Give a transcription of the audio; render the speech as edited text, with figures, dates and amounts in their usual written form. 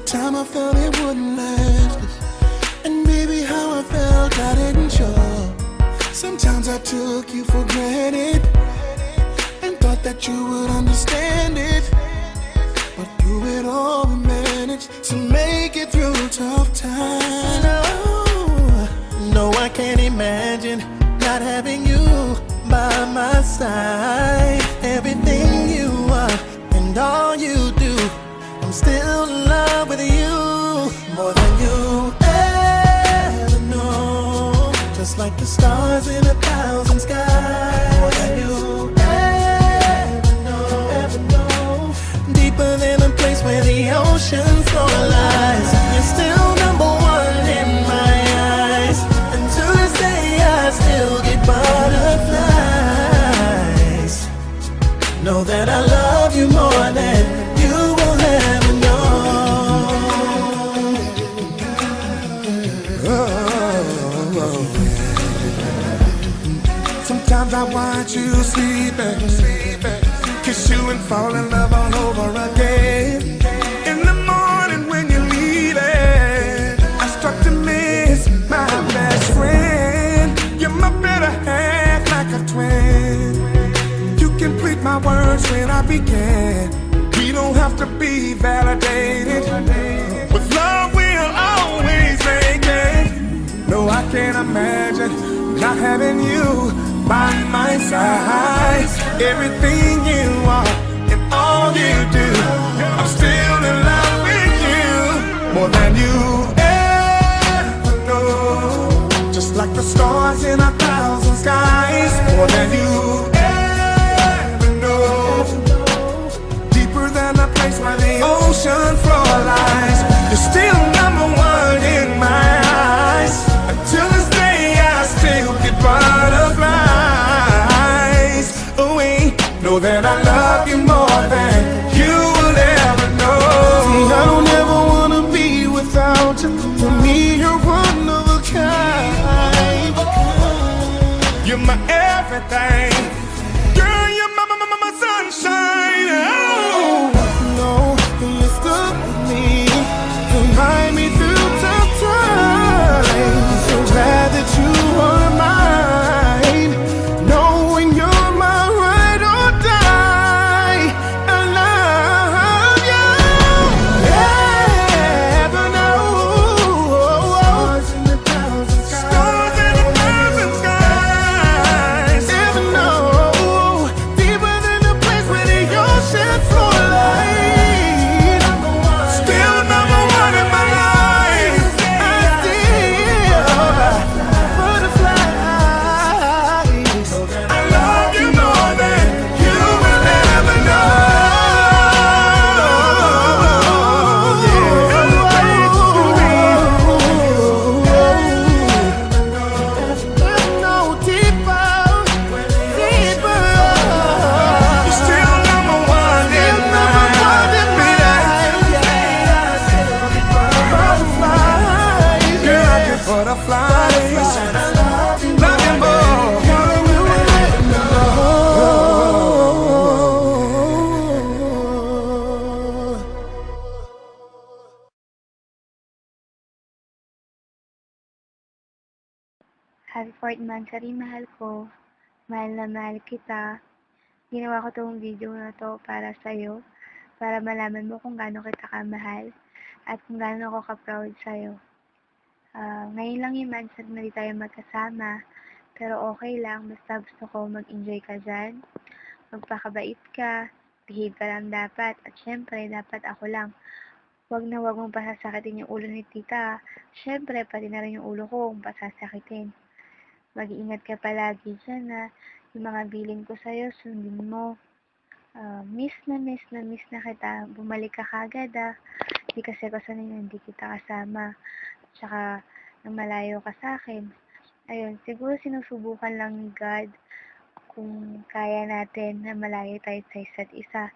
Time I felt it wouldn't last, and maybe how I felt I didn't show. Sometimes I took you for granted and thought that you would understand it, but through it all we managed to make it through tough times. No, I can't imagine not having you by my side. Everything you are and all you do, I'm still in love with you, more than you ever know. Just like the stars in 1,000 skies, more than you ever know. Deeper than a place where the ocean floor lies. You're still number one in my eyes, and to this day I still get butterflies. Know that I love you more than you will ever know. Sometimes I watch you sleeping, kiss you and fall in love all over again. In the morning when you're leaving, I start to miss my best friend. You're my better half, like a twin. You complete my words when I begin. We don't have to be validated. With love we'll always make it. No, I can't imagine not having you by my side. Everything you are and all you do, I'm still in love with you, more than you ever know. Just like the stars in 1,000 skies, more than you ever know. Deeper than a place where the ocean floor lies. You're still number one in my eyes. Until this day I still get butterflies. Oh wait, know that I love you more than you will ever know. See, I don't ever wanna be without you. For me, you're one of a kind. You're my everything. Girl, you're my sunshine. Oh, no, you're stuck with me. Remind me through tough times. So glad that you are mine. Knowing you're my ride or die. I love you. Ever know. Stars in 1,000 skies. Ever know. Deeper than the place where the ocean floor lies. Still number one in my life. I still butterflies. I love you more than you will ever know. No, deeper, deeper. You're still number one in my life. Butterflies. Girl, I get butterflies. Love you more. Happy 4th monthsary, mahal ko. Mahal na mahal kita. Ginawa ko tong video na to para sa'yo, para malaman mo kung gaano kita kamahal at kung gaano ako ka-proud sa'yo. Ngayon lang yung months na hindi tayo magkasama, pero okay lang, basta gusto ko mag-enjoy ka dyan, magpakabait ka, behave ka lang dapat, at syempre, dapat ako lang. Huwag na huwag mong pasasakitin yung ulo ni tita. Syempre, pati na rin yung ulo ko kung pasasakitin. Mag-iingat ka palagi dyan na yung mga bilin ko sa'yo, sundin mo. Miss na kita. Bumalik ka kagad Di kasi ako sanay na hindi kita kasama. Tsaka, nang malayo ka sa akin. Ayun, siguro sinusubukan lang ni God kung kaya natin na malayo tayo sa isa't isa.